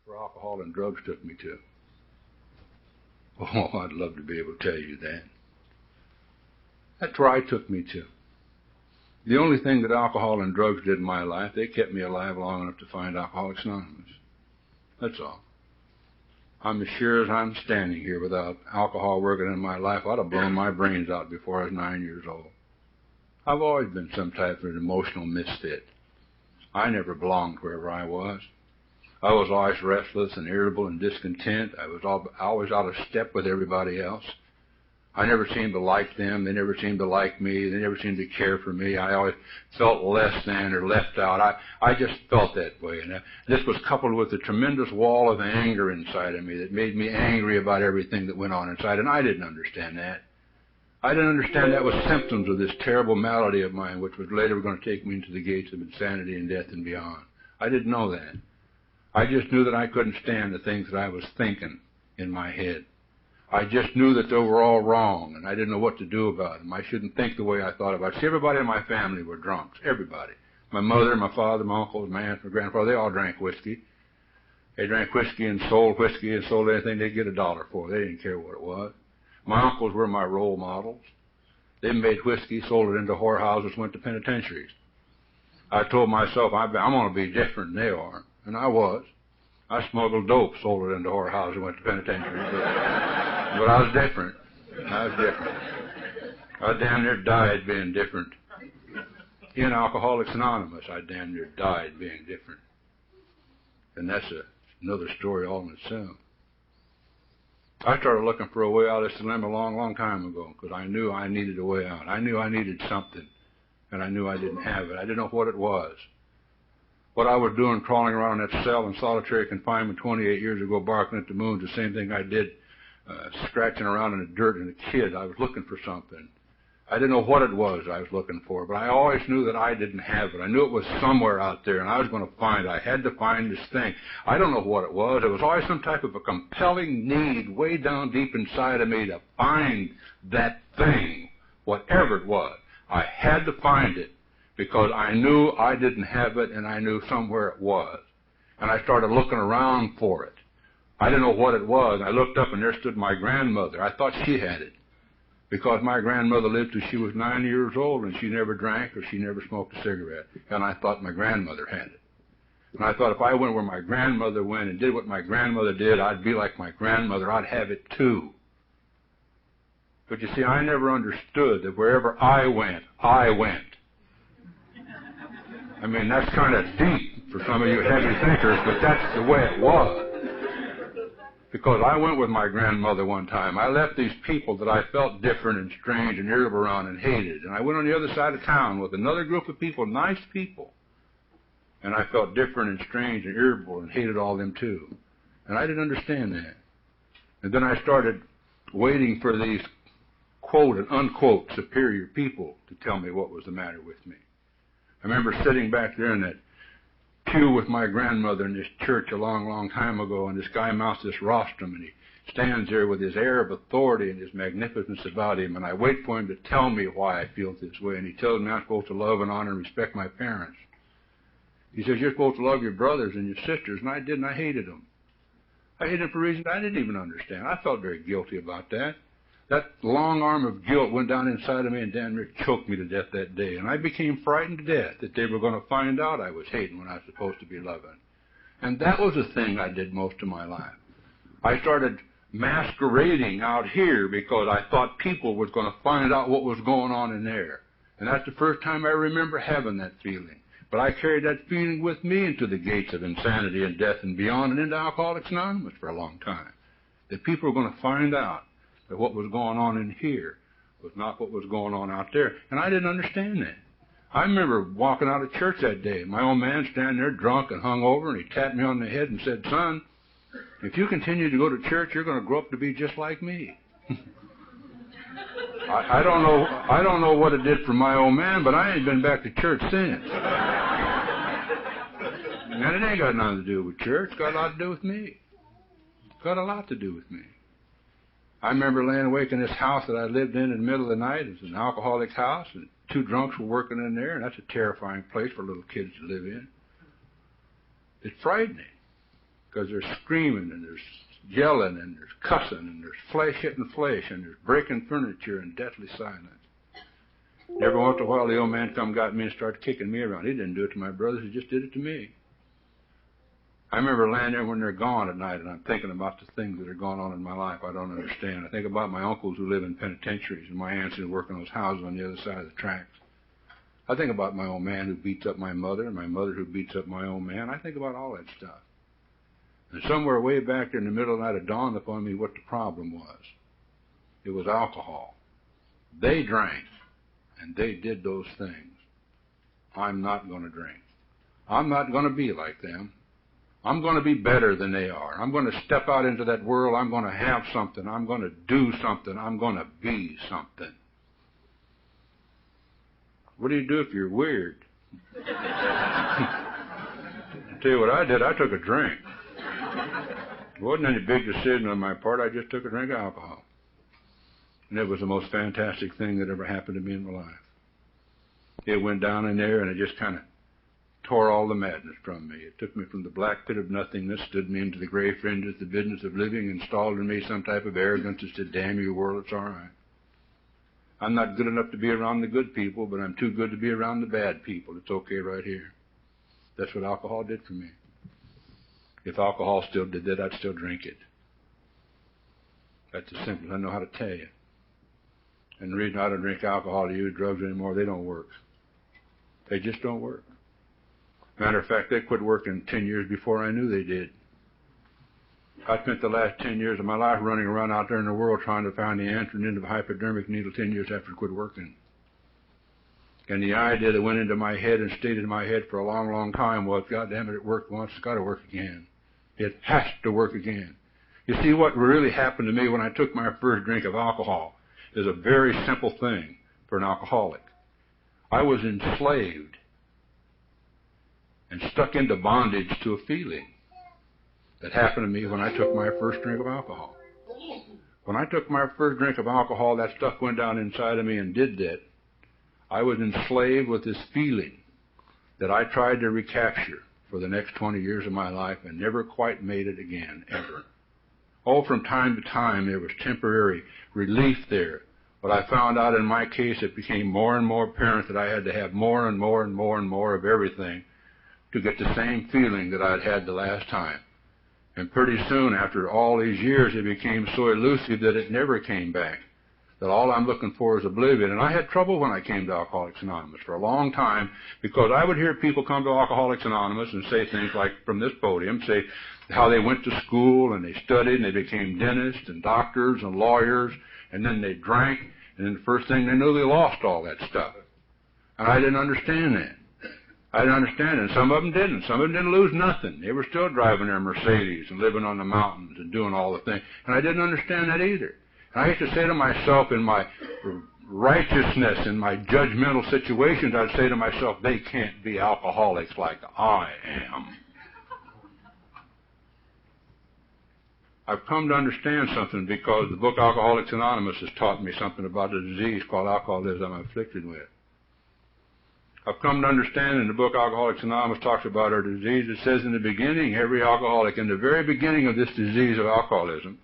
where alcohol and drugs took me to. Oh, I'd love to be able to tell you that. That's where I took me to. The only thing that alcohol and drugs did in my life, they kept me alive long enough to find Alcoholics Anonymous. That's all. I'm as sure as I'm standing here without alcohol working in my life, I'd have blown my brains out before I was 9 years old. I've always been some type of an emotional misfit. I never belonged wherever I was. I was always restless and irritable and discontent. I was always out of step with everybody else. I never seemed to like them. They never seemed to like me. They never seemed to care for me. I always felt less than or left out. I just felt that way. And this was coupled with a tremendous wall of anger inside of me that made me angry about everything that went on inside. And I didn't understand that. I didn't understand that was symptoms of this terrible malady of mine, which was later going to take me into the gates of insanity and death and beyond. I didn't know that. I just knew that I couldn't stand the things that I was thinking in my head. I just knew that they were all wrong, and I didn't know what to do about them. I shouldn't think the way I thought about it. See, everybody in my family were drunks. Everybody. My mother, my father, my uncles, my aunts, my grandfather, they all drank whiskey. They drank whiskey and sold anything they'd get $1 for. They didn't care what it was. My uncles were my role models. They made whiskey, sold it into whorehouses, went to penitentiaries. I told myself, I'm going to be different than they are. And I was. I smuggled dope, sold it into whorehouses, went to penitentiaries. But I was different. I damn near died being different. In Alcoholics Anonymous, I damn near died being different. And that's another story all in itself. I started looking for a way out of this dilemma a long, long time ago because I knew I needed a way out. I knew I needed something, and I knew I didn't have it. I didn't know what it was. What I was doing crawling around in that cell in solitary confinement 28 years ago, barking at the moon, the same thing I did scratching around in the dirt as a kid. I was looking for something. I didn't know what it was I was looking for, but I always knew that I didn't have it. I knew it was somewhere out there, and I was going to find it. I had to find this thing. I don't know what it was. It was always some type of a compelling need way down deep inside of me to find that thing, whatever it was. I had to find it because I knew I didn't have it, and I knew somewhere it was. And I started looking around for it. I didn't know what it was. I looked up, and there stood my grandmother. I thought she had it because my grandmother lived till she was 9 years old, and she never drank or she never smoked a cigarette. And I thought my grandmother had it. And I thought if I went where my grandmother went and did what my grandmother did, I'd be like my grandmother. I'd have it too. But you see, I never understood that wherever I went, I went. I mean, that's kind of deep for some of you heavy thinkers, but that's the way it was. Because I went with my grandmother one time. I left these people that I felt different and strange and irritable around and hated. And I went on the other side of town with another group of people, nice people. And I felt different and strange and irritable and hated all of them too. And I didn't understand that. And then I started waiting for these quote and unquote superior people to tell me what was the matter with me. I remember sitting back there in that pew with my grandmother in this church a long, long time ago, and this guy mounts this rostrum, and he stands there with his air of authority and his magnificence about him, and I wait for him to tell me why I feel this way, and he tells me I'm supposed to love and honor and respect my parents. He says, you're supposed to love your brothers and your sisters, and I didn't. I hated them. I hated them for reasons I didn't even understand. I felt very guilty about that. That long arm of guilt went down inside of me and damn near choked me to death that day. And I became frightened to death that they were going to find out I was hating when I was supposed to be loving. And that was the thing I did most of my life. I started masquerading out here because I thought people was going to find out what was going on in there. And that's the first time I remember having that feeling. But I carried that feeling with me into the gates of insanity and death and beyond and into Alcoholics Anonymous for a long time. That people were going to find out that what was going on in here was not what was going on out there. And I didn't understand that. I remember walking out of church that day, my old man standing there drunk and hungover, and he tapped me on the head and said, son, if you continue to go to church, you're going to grow up to be just like me. I don't know what it did for my old man, but I ain't been back to church since. And it ain't got nothing to do with church. It's got a lot to do with me. It's got a lot to do with me. I remember laying awake in this house that I lived in the middle of the night. It was an alcoholic's house, and 2 drunks were working in there, and that's a terrifying place for little kids to live in. It's frightening. Because there's screaming and there's yelling and there's cussing and there's flesh hitting flesh and there's breaking furniture and deathly silence. Every once in a while the old man come got me and started kicking me around. He didn't do it to my brothers, he just did it to me. I remember laying there when they're gone at night and I'm thinking about the things that are going on in my life I don't understand. I think about my uncles who live in penitentiaries and my aunts who work in those houses on the other side of the tracks. I think about my old man who beats up my mother and my mother who beats up my old man. I think about all that stuff. And somewhere way back there in the middle of the night it dawned upon me what the problem was. It was alcohol. They drank, and they did those things. I'm not going to drink. I'm not going to be like them. I'm going to be better than they are. I'm going to step out into that world. I'm going to have something. I'm going to do something. I'm going to be something. What do you do if you're weird? I'll tell you what I did. I took a drink. It wasn't any big decision on my part. I just took a drink of alcohol. And it was the most fantastic thing that ever happened to me in my life. It went down in there and it just kind of tore all the madness from me. It took me from the black pit of nothingness, stood me into the gray fringes, the business of living, installed in me some type of arrogance that said, damn you world, it's all right. I'm not good enough to be around the good people, but I'm too good to be around the bad people. It's okay right here. That's what alcohol did for me. If alcohol still did that, I'd still drink it. That's as simple as I know how to tell you. And the reason I don't drink alcohol or use drugs anymore, they don't work. They just don't work. Matter of fact, they quit working 10 years before I knew they did. I spent the last 10 years of my life running around out there in the world trying to find the answer into the hypodermic needle 10 years after I quit working. And the idea that went into my head and stayed in my head for a long, long time was, God damn it, it worked once, it's got to work again. It has to work again. You see, what really happened to me when I took my first drink of alcohol is a very simple thing for an alcoholic. I was enslaved and stuck into bondage to a feeling that happened to me when I took my first drink of alcohol. When I took my first drink of alcohol, that stuff went down inside of me and did that. I was enslaved with this feeling that I tried to recapture for the next 20 years of my life and never quite made it again, ever. Oh, from time to time there was temporary relief there. But I found out in my case it became more and more apparent that I had to have more and more and more and more of everything to get the same feeling that I'd had the last time. And pretty soon, after all these years, it became so elusive that it never came back. That all I'm looking for is oblivion. And I had trouble when I came to Alcoholics Anonymous for a long time because I would hear people come to Alcoholics Anonymous and say things like, from this podium, say how they went to school and they studied and they became dentists and doctors and lawyers, and then they drank, and then the first thing they knew, they lost all that stuff. And I didn't understand that. I didn't understand it. And some of them didn't. Some of them didn't lose nothing. They were still driving their Mercedes and living on the mountains and doing all the things. And I didn't understand that either. And I used to say to myself in my righteousness, in my judgmental situations, I'd say to myself, they can't be alcoholics like I am. I've come to understand something because the book Alcoholics Anonymous has taught me something about a disease called alcoholism I'm afflicted with. I've come to understand in the book Alcoholics Anonymous talks about our disease. It says in the beginning, every alcoholic, in the very beginning of this disease of alcoholism,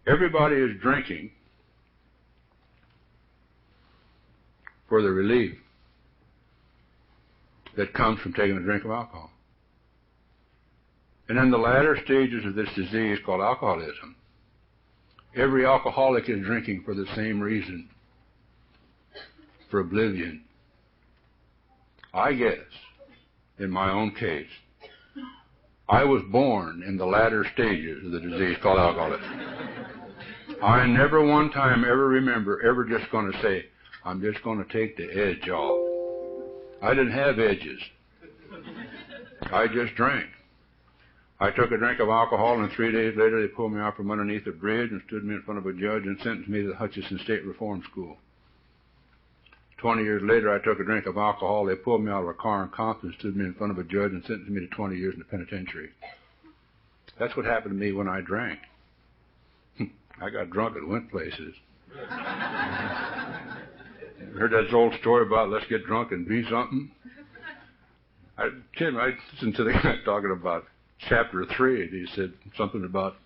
everybody is drinking for the relief that comes from taking a drink of alcohol. And in the latter stages of this disease called alcoholism, every alcoholic is drinking for the same reason, for oblivion. I guess, in my own case, I was born in the latter stages of the disease called alcoholism. I never one time ever remember ever just going to say, I'm just going to take the edge off. I didn't have edges. I just drank. I took a drink of alcohol, and 3 days later they pulled me out from underneath a bridge and stood me in front of a judge and sentenced me to the Hutchinson State Reform School. 20 years later, I took a drink of alcohol. They pulled me out of a car in Compton, stood me in front of a judge, and sentenced me to 20 years in the penitentiary. That's what happened to me when I drank. I got drunk and went places. Heard that old story about let's get drunk and be something? Tim, I listened to the guy talking about chapter 3, he said something about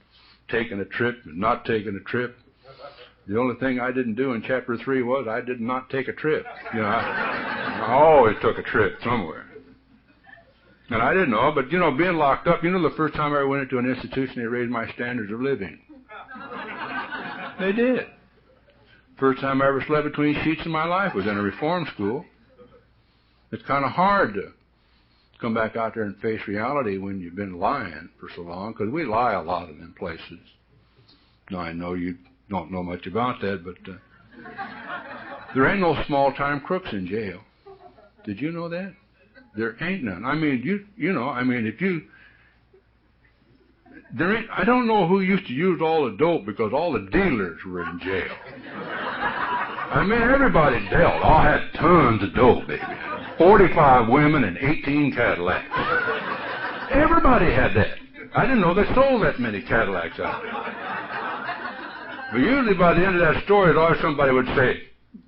taking a trip and not taking a trip. The only thing I didn't do in chapter 3 was I did not take a trip. You know, I always took a trip somewhere. And I didn't know, but, you know, being locked up, you know, the first time I went into an institution, they raised my standards of living. They did. First time I ever slept between sheets in my life was in a reform school. It's kind of hard to come back out there and face reality when you've been lying for so long, because we lie a lot in them places. Now, I know you don't know much about that, but there ain't no small-time crooks in jail. Did you know that? There ain't none. I mean, you know, I mean, if you, there ain't, I don't know who used to use all the dope, because all the dealers were in jail. I mean, everybody dealt. All had tons of dope, baby. 45 women and 18 Cadillacs. Everybody had that. I didn't know they sold that many Cadillacs out there. But usually by the end of that story, always somebody would say,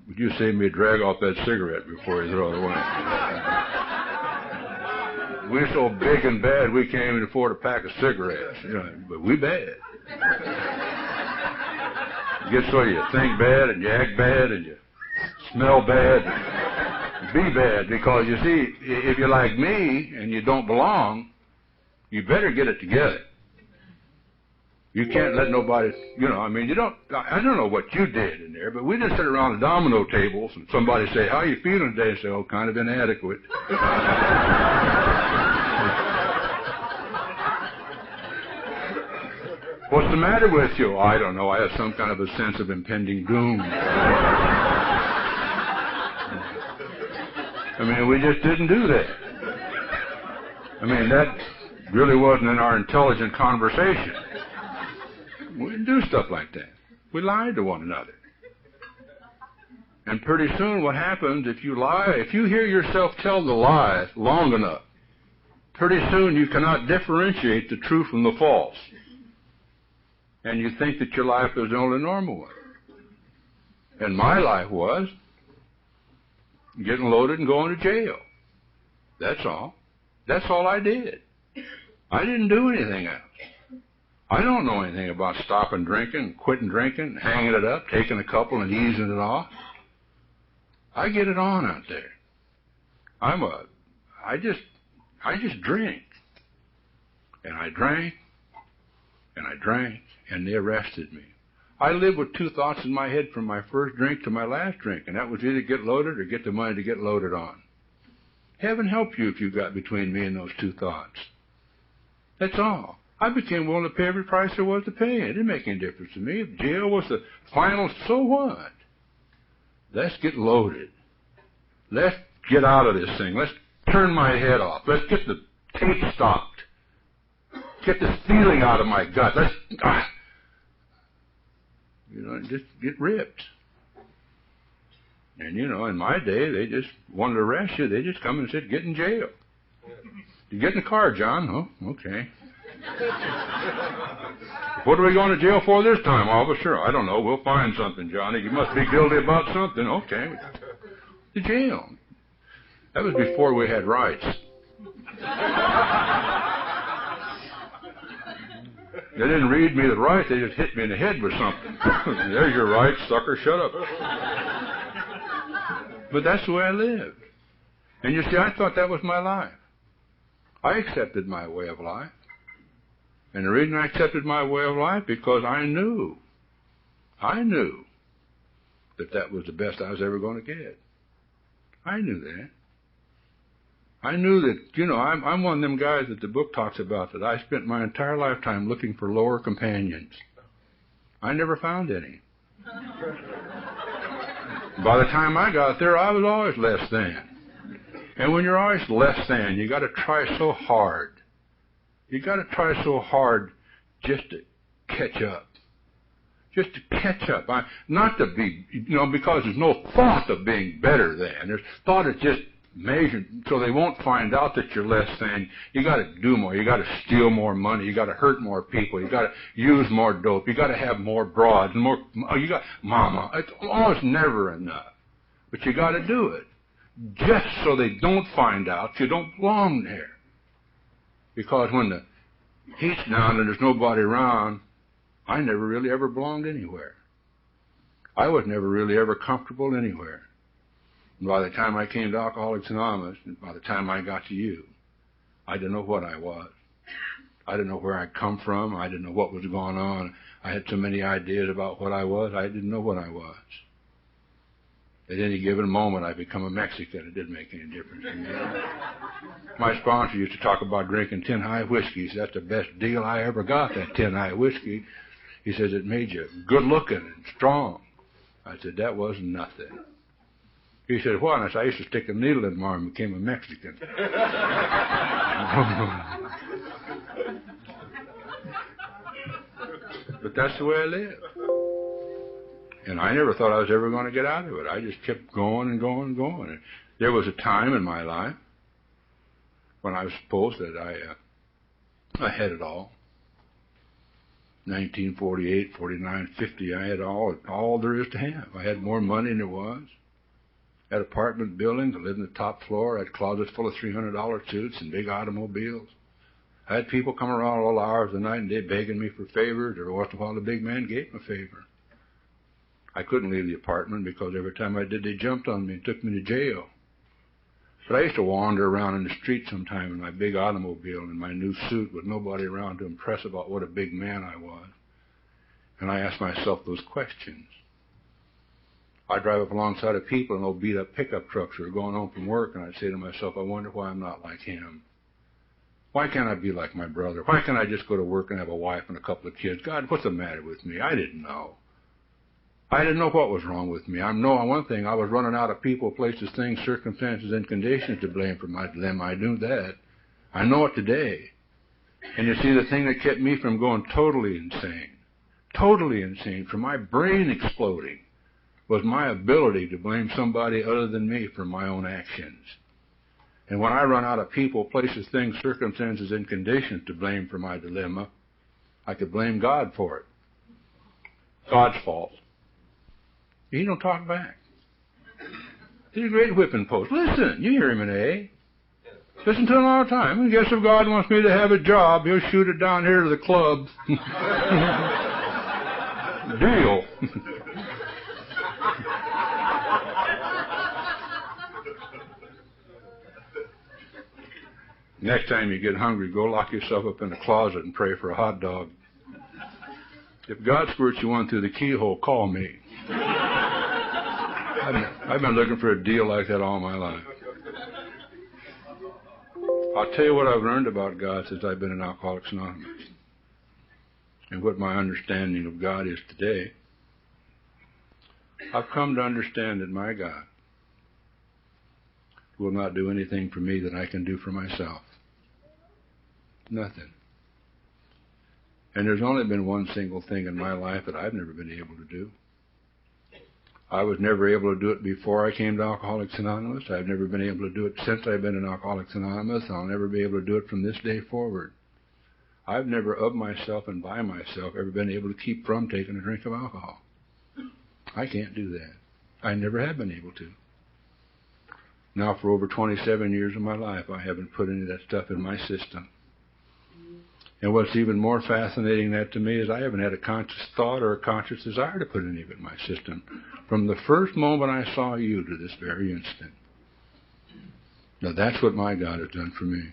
"Would you save me a drag off that cigarette before you throw it away?" We're so big and bad we can't even afford a pack of cigarettes. You know, but we bad. You get so you think bad and you act bad and you smell bad. Be bad, because you see, if you're like me and you don't belong, you better get it together. You can't let nobody, you know, I mean, I don't know what you did in there, but we just sit around the domino tables and somebody say, "How you feeling today?" I say, "Oh, kind of inadequate." "What's the matter with you?" "I don't know. I have some kind of a sense of impending doom." I mean, we just didn't do that. I mean, that really wasn't in our intelligent conversation. We didn't do stuff like that. We lied to one another. And pretty soon what happens if you lie, if you hear yourself tell the lie long enough, pretty soon you cannot differentiate the true from the false. And you think that your life is the only normal one. And my life was getting loaded and going to jail. That's all. That's all I did. I didn't do anything else. I don't know anything about stopping drinking, quitting drinking, hanging it up, taking a couple and easing it off. I get it on out there. I just drink. And I drank, and I drank, and they arrested me. I lived with two thoughts in my head from my first drink to my last drink, and that was either get loaded or get the money to get loaded on. Heaven help you if you got between me and those two thoughts. That's all. I became willing to pay every price there was to pay. It didn't make any difference to me. If jail was the final, so what? Let's get loaded. Let's get out of this thing. Let's turn my head off. Let's get the tape stopped. Get this feeling out of my gut. Let's, just get ripped. And, in my day, they just wanted to arrest you. They just come and said, "Get in jail." "You get in the car, John." "Oh, okay." "What are we going to jail for this time, officer?" "I don't know. We'll find something, Johnny. You must be guilty about something." "Okay." To jail. That was before we had rights. They didn't read me the rights. They just hit me in the head with something. "There's your rights, sucker. Shut up." But that's the way I lived. And you see, I thought that was my life. I accepted my way of life. And the reason I accepted my way of life, because I knew that that was the best I was ever going to get. I knew that. I knew that, I'm one of them guys that the book talks about, that I spent my entire lifetime looking for lower companions. I never found any. By the time I got there, I was always less than. And when you're always less than, you got to try so hard. You got to try so hard just to catch up. Just to catch up. Not to be, because there's no thought of being better than. There's thought is just measured so they won't find out that you're less than. You got to do more. You got to steal more money. You got to hurt more people. You got to use more dope. You got to have more broads and more. You got mama. It's almost never enough. But you got to do it just so they don't find out you don't belong there. Because when the heat's down and there's nobody around, I never really ever belonged anywhere. I was never really ever comfortable anywhere. And by the time I came to Alcoholics Anonymous, and by the time I got to you, I didn't know what I was. I didn't know where I'd come from. I didn't know what was going on. I had so many ideas about what I was, I didn't know what I was. At any given moment, I become a Mexican. It didn't make any difference to me. My sponsor used to talk about drinking 10 high whiskeys. That's the best deal I ever got, that 10 high whiskey. He says it made you good looking and strong. I said, that was nothing. He said, what? And I said, I used to stick a needle in my arm and became a Mexican. But that's the way I lived. And I never thought I was ever going to get out of it. I just kept going and going and going. And there was a time in my life when I was supposed that I had it all. 1948, 49, 50, I had all there is to have. I had more money than there was. I had apartment buildings. I lived in the top floor. I had closets full of $300 suits and big automobiles. I had people come around all hours of the night and day begging me for favors. Every once in a while, the big man gave me a favor. I couldn't leave the apartment because every time I did, they jumped on me and took me to jail. But I used to wander around in the street sometime in my big automobile in my new suit with nobody around to impress about what a big man I was. And I asked myself those questions. I'd drive up alongside of people in old beat-up pickup trucks who were going home from work, and I'd say to myself, I wonder why I'm not like him. Why can't I be like my brother? Why can't I just go to work and have a wife and a couple of kids? God, what's the matter with me? I didn't know. I didn't know what was wrong with me. I know one thing, I was running out of people, places, things, circumstances, and conditions to blame for my dilemma. I knew that. I know it today. And you see, the thing that kept me from going totally insane, from my brain exploding, was my ability to blame somebody other than me for my own actions. And when I run out of people, places, things, circumstances, and conditions to blame for my dilemma, I could blame God for it. God's fault. He don't talk back. He's a great whipping post. Listen, you hear him in A. Listen to him all the time. I guess if God wants me to have a job, he'll shoot it down here to the club. Deal. Next time you get hungry, go lock yourself up in the closet and pray for a hot dog. If God squirts you one through the keyhole, call me. I've been looking for a deal like that all my life. I'll tell you what I've learned about God since I've been in Alcoholics Anonymous, and what my understanding of God is today. I've come to understand that my God will not do anything for me that I can do for myself. Nothing. And there's only been one single thing in my life that I've never been able to do. I was never able to do it before I came to Alcoholics Anonymous. I've never been able to do it since I've been in Alcoholics Anonymous. I'll never be able to do it from this day forward. I've never of myself and by myself ever been able to keep from taking a drink of alcohol. I can't do that. I never have been able to. Now for over 27 years of my life, I haven't put any of that stuff in my system. And what's even more fascinating that to me is I haven't had a conscious thought or a conscious desire to put any of it in my system from the first moment I saw you to this very instant. Now that's what my God has done for me.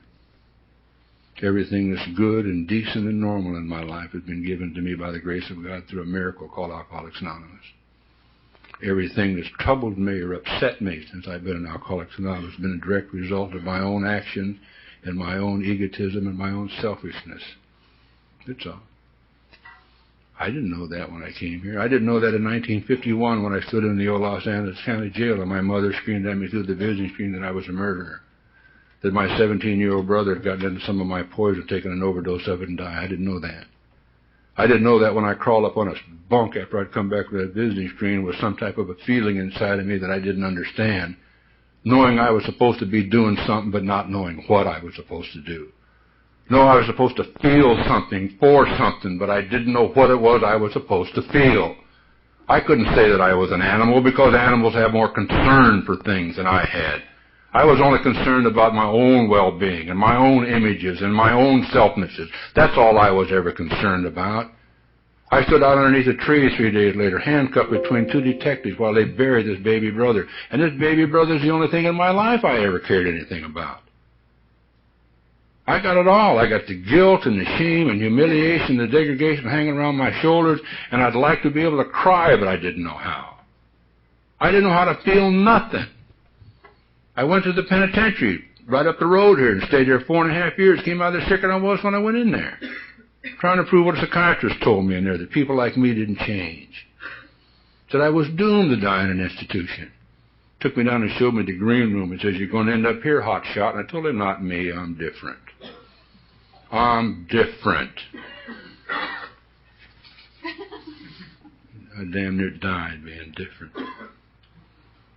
Everything that's good and decent and normal in my life has been given to me by the grace of God through a miracle called Alcoholics Anonymous. Everything that's troubled me or upset me since I've been in Alcoholics Anonymous has been a direct result of my own actions and my own egotism and my own selfishness. That's all. I didn't know that when I came here. I didn't know that in 1951 when I stood in the old Los Angeles County Jail and my mother screamed at me through the visiting screen that I was a murderer. That my 17-year-old brother had gotten into some of my poison, taken an overdose of it, and died. I didn't know that. I didn't know that when I crawled up on a bunk after I'd come back from that visiting screen with some type of a feeling inside of me that I didn't understand, knowing I was supposed to be doing something but not knowing what I was supposed to do. No, I was supposed to feel something for something, but I didn't know what it was I was supposed to feel. I couldn't say that I was an animal because animals have more concern for things than I had. I was only concerned about my own well-being and my own images and my own selfnesses. That's all I was ever concerned about. I stood out underneath a tree 3 days later, handcuffed between 2 detectives while they buried this baby brother. And this baby brother's the only thing in my life I ever cared anything about. I got it all. I got the guilt and the shame and humiliation and the degradation hanging around my shoulders, and I'd like to be able to cry, but I didn't know how. I didn't know how to feel nothing. I went to the penitentiary right up the road here and stayed there 4.5 years, came out there sicker than I was when I went in there, trying to prove what a psychiatrist told me in there, that people like me didn't change, that I was doomed to die in an institution. Took me down and showed me the green room and says, "You're going to end up here, hot shot." And I told him, "Not me, I'm different. I'm different." I damn near died being different.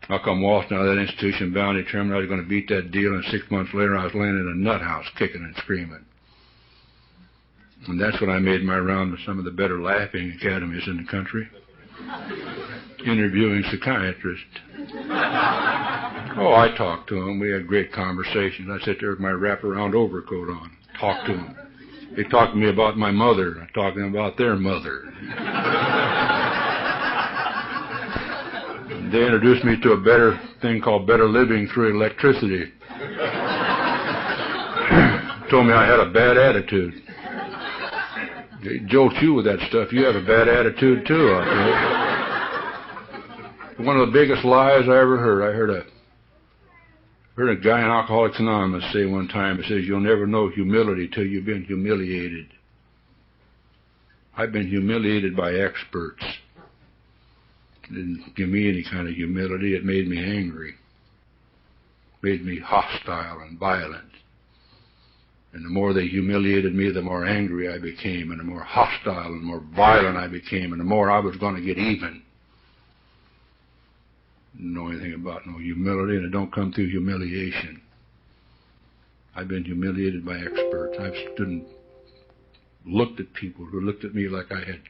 I come waltzing out of that institution bound, determined I was going to beat that deal, and 6 months later I was laying in a nut house kicking and screaming. And that's when I made my round to some of the better laughing academies in the country, interviewing psychiatrists. Oh, I talked to them. We had great conversations. I sat there with my wraparound overcoat on, talked to them. They talked to me about my mother. I talked to them about their mother. They introduced me to a better thing called better living through electricity. Told me I had a bad attitude. They jolt you with that stuff. You have a bad attitude too, I think. One of the biggest lies I ever heard. I heard a guy in Alcoholics Anonymous say one time, he says, "You'll never know humility till you've been humiliated." I've been humiliated by experts. It didn't give me any kind of humility. It made me angry. Made me hostile and violent. And the more they humiliated me, the more angry I became, and the more hostile and more violent I became, and the more I was going to get even. Didn't know anything about no humility, and it don't come through humiliation. I've been humiliated by experts. I've stood and looked at people who looked at me like I had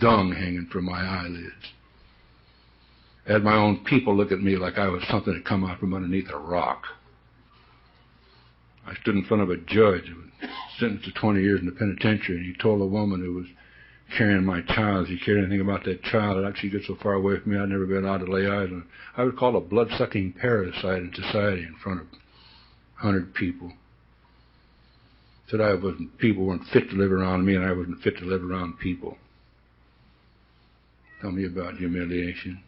dung hanging from my eyelids. I had my own people look at me like I was something that come out from underneath a rock. I stood in front of a judge who was sentenced to 20 years in the penitentiary, and he told a woman who was carrying my child, if he cared anything about that child, I'd actually get so far away from me I'd never been allowed to lay eyes on it. I would call a blood-sucking parasite in society in front of 100 people. Said people weren't fit to live around me, and I wasn't fit to live around people. Tell me about humiliation.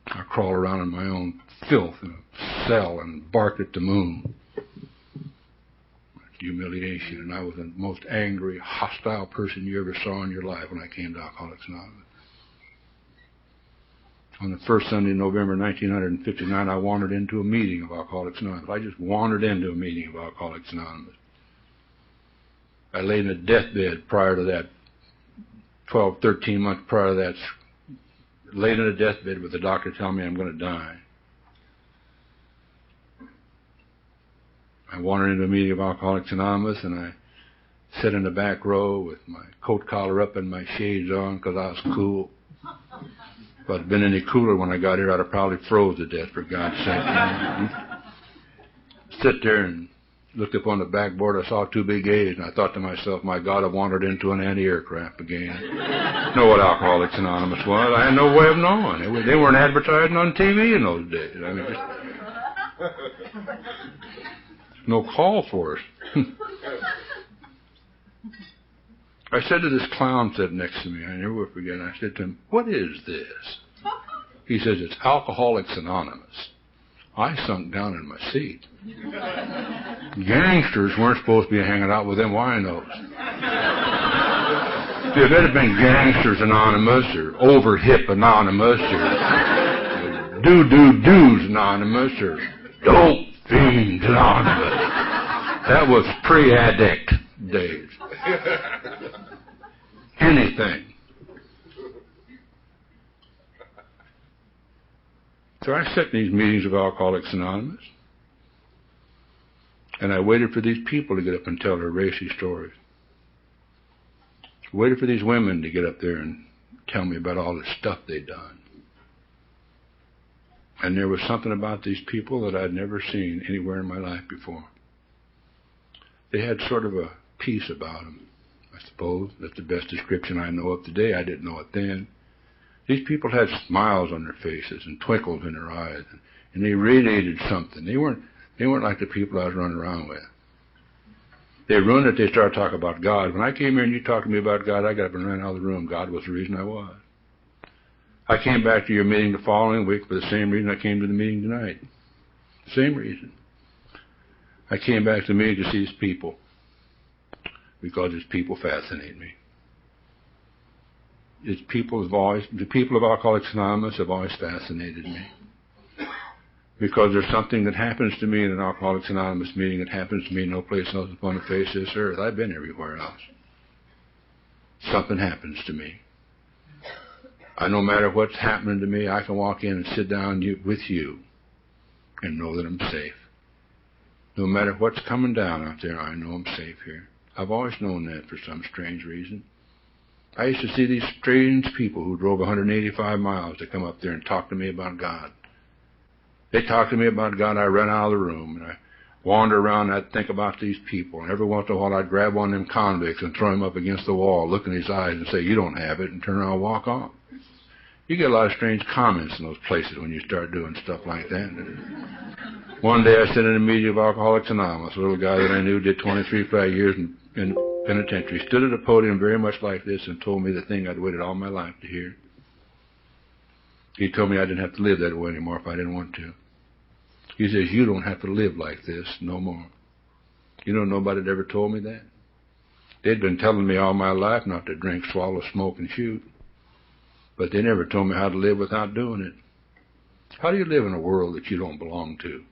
I crawled around in my own filth in a cell and barked at the moon. Humiliation, and I was the most angry, hostile person you ever saw in your life when I came to Alcoholics Anonymous. On the first Sunday in November 1959, I wandered into a meeting of Alcoholics Anonymous. I just wandered into a meeting of Alcoholics Anonymous. I lay in a deathbed prior to that, 12, 13 months prior to that, laid in a deathbed with the doctor telling me I'm going to die. I wandered into a meeting of Alcoholics Anonymous, and I sat in the back row with my coat collar up and my shades on because I was cool. If I'd been any cooler when I got here, I'd have probably froze to death, for God's sake. Sit there and looked up on the backboard. I saw 2 big A's, and I thought to myself, my God, I wandered into an anti-aircraft again. Know what Alcoholics Anonymous was. I had no way of knowing. They weren't advertising on TV in those days. I mean, no call for us. I said to this clown sitting next to me, I never will forget, I said to him, "What is this?" He says, "It's Alcoholics Anonymous." I sunk down in my seat. Gangsters weren't supposed to be hanging out with them winos. If it had been Gangsters Anonymous or Overhip Anonymous or Do-Do-Do's Anonymous or Dope Fiends Anonymous, that was pre-addict days. Anything. So I sat in these meetings of Alcoholics Anonymous, and I waited for these people to get up and tell their racy stories. Waited for these women to get up there and tell me about all the stuff they'd done. And there was something about these people that I'd never seen anywhere in my life before. They had sort of a peace about them, I suppose. That's the best description I know of today. I didn't know it then. These people had smiles on their faces and twinkles in their eyes, and they radiated something. They weren't like the people I was running around with. They ruined it. They started talking about God. When I came here and you talked to me about God, I got up and ran out of the room. God was the reason I was. I came back to your meeting the following week for the same reason I came to the meeting tonight. Same reason. I came back to the meeting to see these people because these people fascinate me. The people of Alcoholics Anonymous have always fascinated me. Because there's something that happens to me in an Alcoholics Anonymous meeting that happens to me no place else upon the face of this earth. I've been everywhere else. Something happens to me. No matter what's happening to me, I can walk in and sit down with you and know that I'm safe. No matter what's coming down out there, I know I'm safe here. I've always known that for some strange reason. I used to see these strange people who drove 185 miles to come up there and talk to me about God. They talked to me about God. I ran out of the room, and I wandered around, and I'd think about these people. And every once in a while, I'd grab one of them convicts and throw him up against the wall, look in his eyes and say, "You don't have it," and turn around and walk off. You get a lot of strange comments in those places when you start doing stuff like that. One day I sat in a meeting of Alcoholics Anonymous. A little guy that I knew did 23 flat years in penitentiary stood at a podium very much like this and told me the thing I'd waited all my life to hear. He told me I didn't have to live that way anymore if I didn't want to. He says, "You don't have to live like this no more." You know, nobody had ever told me that. They'd been telling me all my life not to drink, swallow, smoke, and shoot. But they never told me how to live without doing it. How do you live in a world that you don't belong to?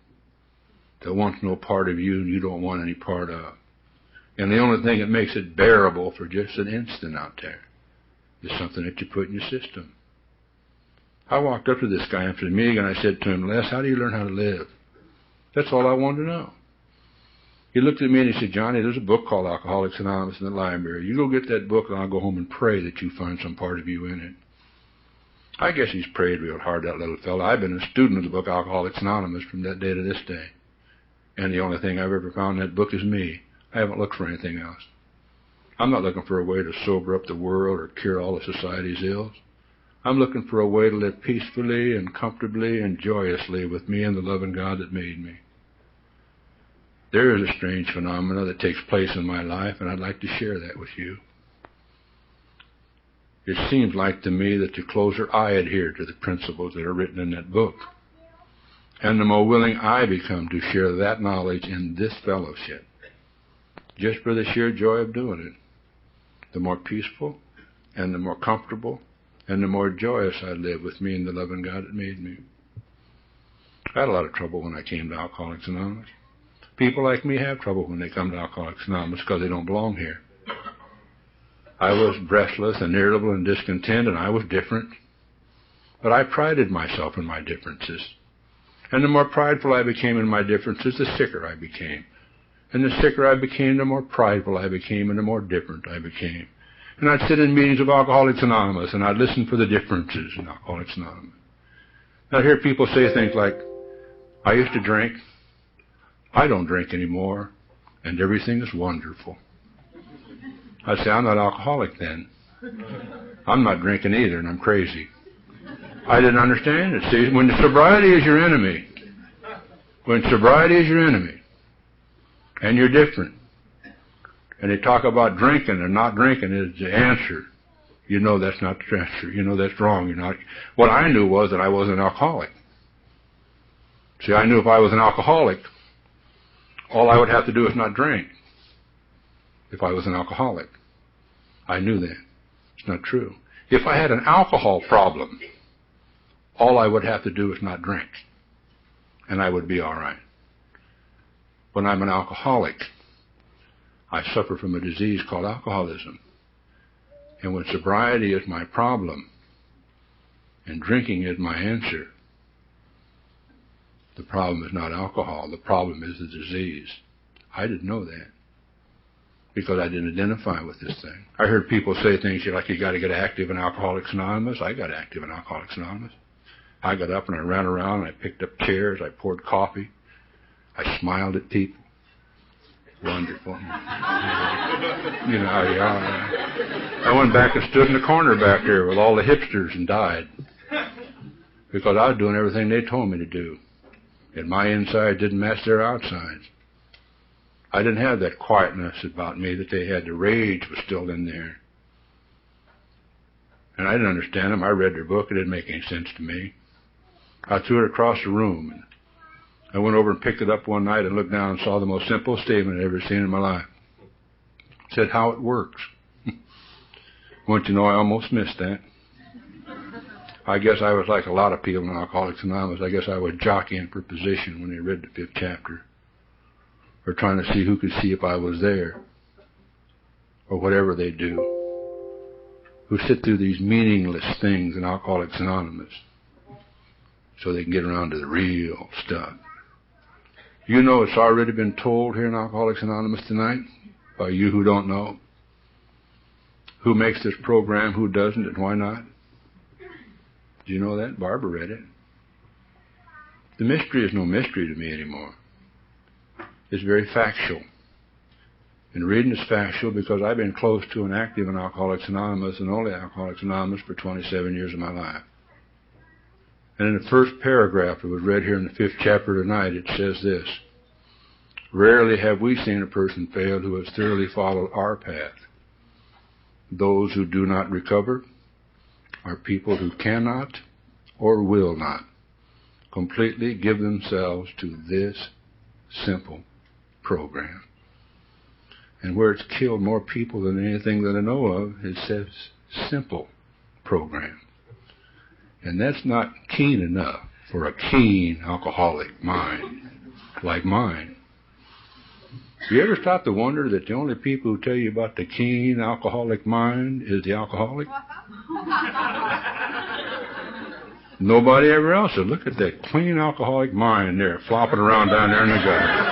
That wants no part of you and you don't want any part of? And the only thing that makes it bearable for just an instant out there is something that you put in your system. I walked up to this guy after the meeting and I said to him, "Les, how do you learn how to live?" That's all I wanted to know. He looked at me and he said, "Johnny, there's a book called Alcoholics Anonymous in the library. You go get that book and I'll go home and pray that you find some part of you in it." I guess he's prayed real hard, that little fella. I've been a student of the book Alcoholics Anonymous from that day to this day. And the only thing I've ever found in that book is me. I haven't looked for anything else. I'm not looking for a way to sober up the world or cure all of society's ills. I'm looking for a way to live peacefully and comfortably and joyously with me and the loving God that made me. There is a strange phenomena that takes place in my life, and I'd like to share that with you. It seems like to me that the closer I adhere to the principles that are written in that book, and the more willing I become to share that knowledge in this fellowship, just for the sheer joy of doing it, the more peaceful and the more comfortable and the more joyous I live with me and the loving God that made me. I had a lot of trouble when I came to Alcoholics Anonymous. People like me have trouble when they come to Alcoholics Anonymous because they don't belong here. I was restless and irritable and discontent, and I was different. But I prided myself in my differences. And the more prideful I became in my differences, the sicker I became. And the sicker I became, the more prideful I became, and the more different I became. And I'd sit in meetings of Alcoholics Anonymous, and I'd listen for the differences in Alcoholics Anonymous. And I'd hear people say things like, "I used to drink. I don't drink anymore, and everything is wonderful." I'd say, "I'm not alcoholic then. I'm not drinking either, and I'm crazy." I didn't understand it. See, when sobriety is your enemy, and you're different, and they talk about drinking and not drinking is the answer, you know that's not the answer. You know that's wrong. You're not. What I knew was that I wasn't an alcoholic. See, I knew if I was an alcoholic, all I would have to do is not drink. If I was an alcoholic, I knew that. It's not true. If I had an alcohol problem, all I would have to do is not drink, and I would be all right. When I'm an alcoholic, I suffer from a disease called alcoholism. And when sobriety is my problem, and drinking is my answer, the problem is not alcohol. The problem is the disease. I didn't know that, because I didn't identify with this thing. I heard people say things like, "You got to get active in Alcoholics Anonymous." I got active in Alcoholics Anonymous. I got up and I ran around and I picked up chairs. I poured coffee. I smiled at people. Wonderful. I went back and stood in the corner back there with all the hipsters and died. Because I was doing everything they told me to do. And my inside didn't match their outsides. I didn't have that quietness about me that they had. The rage was still in there. And I didn't understand them. I read their book. It didn't make any sense to me. I threw it across the room. And I went over and picked it up one night and looked down and saw the most simple statement I'd ever seen in my life. It said, how it works. Want you to know, I almost missed that. I guess I was like a lot of people in Alcoholics Anonymous. I guess I was jockeying for position when they read the 5th chapter. Or trying to see who could see if I was there. Or whatever they do. Who sit through these meaningless things in Alcoholics Anonymous. So they can get around to the real stuff. You know it's already been told here in Alcoholics Anonymous tonight. By you who don't know. Who makes this program, who doesn't, and why not? Do you know that? Barbara read it. The mystery is no mystery to me anymore. It's very factual. And reading is factual because I've been close to and active in Alcoholics Anonymous and only Alcoholics Anonymous for 27 years of my life. And in the first paragraph that was read here in the 5th chapter tonight, it says this. Rarely have we seen a person fail who has thoroughly followed our path. Those who do not recover are people who cannot or will not completely give themselves to this simple program. And where it's killed more people than anything that I know of, it says simple program. And that's not keen enough for a keen alcoholic mind like mine. You ever stop to wonder that the only people who tell you about the keen alcoholic mind is the alcoholic? Nobody ever else said, look at that clean alcoholic mind there flopping around down there in the gutter.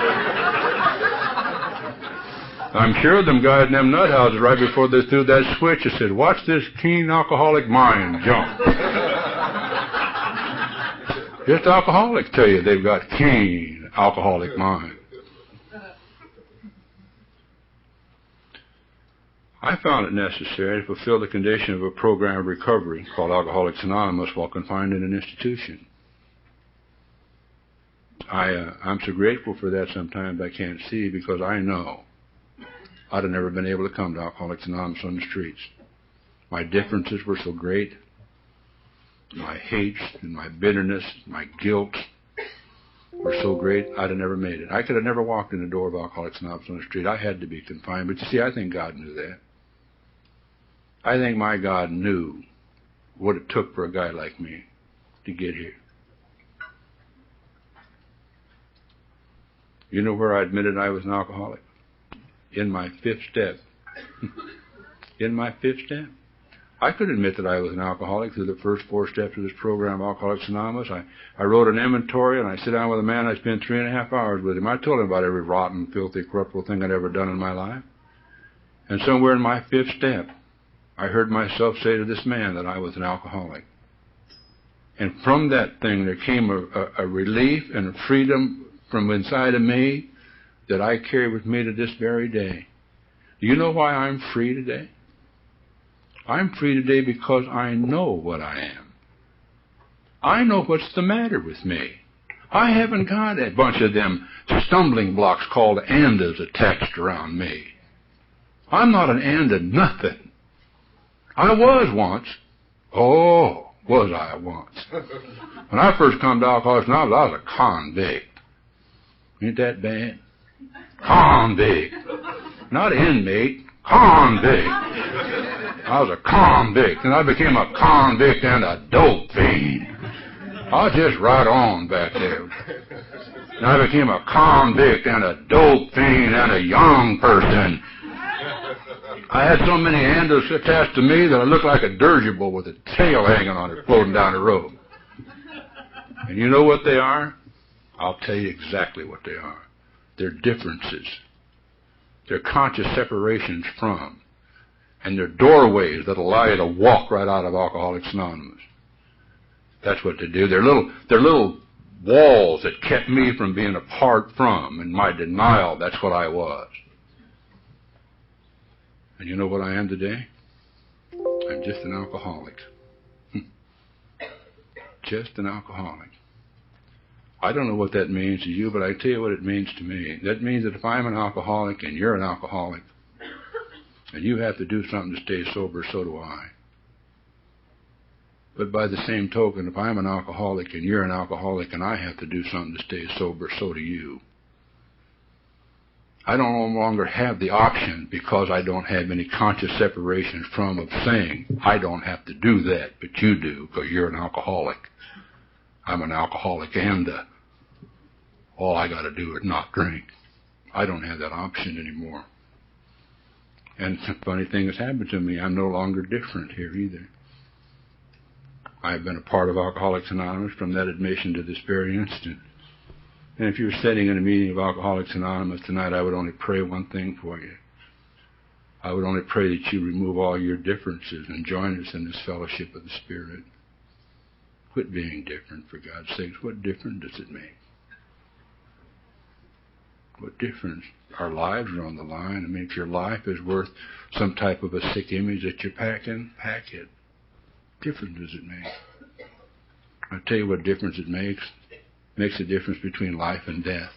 I'm sure them guys in them nut houses right before they threw that switch, they said, watch this keen alcoholic mind jump. Just alcoholics tell you they've got keen alcoholic mind. I found it necessary to fulfill the condition of a program of recovery called Alcoholics Anonymous while confined in an institution. I'm so grateful for that sometimes I can't see because I know I'd have never been able to come to Alcoholics Anonymous on the streets. My differences were so great. My hate and my bitterness, my guilt were so great, I'd have never made it. I could have never walked in the door of Alcoholics Anonymous on the street. I had to be confined. But you see, I think God knew that. I think my God knew what it took for a guy like me to get here. You know where I admitted I was an alcoholic? In my 5th step. In my 5th step. I could admit that I was an alcoholic through the first 4 steps of this program, Alcoholics Anonymous. I wrote an inventory, and I sit down with a man. I spent 3.5 hours with him. I told him about every rotten, filthy, corruptible thing I'd ever done in my life. And somewhere in my 5th step, I heard myself say to this man that I was an alcoholic. And from that thing, there came a relief and a freedom from inside of me that I carry with me to this very day. Do you know why I'm free today? I'm free today because I know what I am. I know what's the matter with me. I haven't got a bunch of them stumbling blocks called andas attached around me. I'm not an anda nothing. I was once. Oh, was I once. When I first come to Alcoholics Anonymous, I was a convict. Ain't that bad? Convict. Not inmate, convict. I was a convict, and I became a convict and a dope fiend. I was just right on back there. And I became a convict and a dope fiend and a young person. I had so many andas attached to me that I looked like a dirigible with a tail hanging on it floating down the road. And you know what they are? I'll tell you exactly what they are. They're differences. They're conscious separations from. And they're doorways that allow you to walk right out of Alcoholics Anonymous. That's what they do. They're little walls that kept me from being apart from, and my denial, that's what I was. And you know what I am today? I'm just an alcoholic. Just an alcoholic. I don't know what that means to you, but I tell you what it means to me. That means that if I'm an alcoholic and you're an alcoholic, and you have to do something to stay sober, so do I. But by the same token, if I'm an alcoholic and you're an alcoholic and I have to do something to stay sober, so do you. I no longer have the option, because I don't have any conscious separation from, of saying, I don't have to do that, but you do, because you're an alcoholic. I'm an alcoholic, and all I got to do is not drink. I don't have that option anymore. And the funny thing has happened to me. I'm no longer different here either. I've been a part of Alcoholics Anonymous from that admission to this very instant. And if you were sitting in a meeting of Alcoholics Anonymous tonight, I would only pray one thing for you. I would only pray that you remove all your differences and join us in this fellowship of the Spirit. Quit being different, for God's sakes. What difference does it make? What difference? Our lives are on the line. I mean, if your life is worth some type of a sick image that you're packing, pack it. What difference does it make? I'll tell you what difference it makes. It makes a difference between life and death.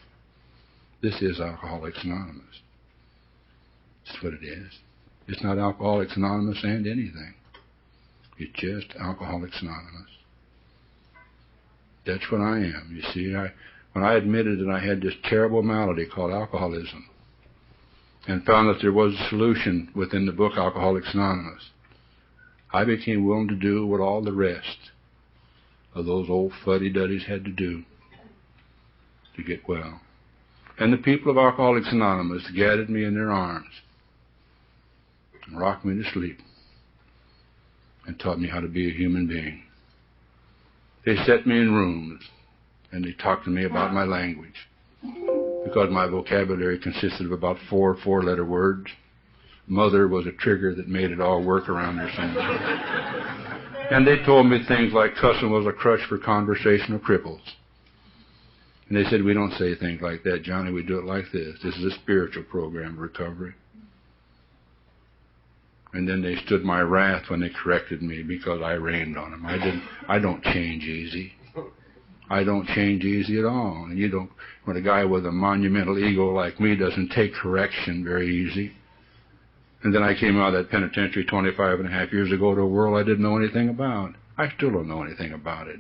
This is Alcoholics Anonymous. That's what it is. It's not Alcoholics Anonymous and anything. It's just Alcoholics Anonymous. That's what I am. You see, when I admitted that I had this terrible malady called alcoholism, and found that there was a solution within the book Alcoholics Anonymous, I became willing to do what all the rest of those old fuddy-duddies had to do to get well. And the people of Alcoholics Anonymous gathered me in their arms and rocked me to sleep and taught me how to be a human being. They set me in rooms and they talked to me about my language, because my vocabulary consisted of about 4 four-letter words. Mother was a trigger that made it all work around there somewhere. And they told me things like cussing was a crutch for conversational cripples. And they said, we don't say things like that, Johnny. We do it like this. This is a spiritual program of recovery. And then they stood my wrath when they corrected me, because I rained on them. I don't change easy. I don't change easy at all. And you don't, when a guy with a monumental ego like me doesn't take correction very easy. And then I came out of that penitentiary 25 and a half years ago to a world I didn't know anything about. I still don't know anything about it.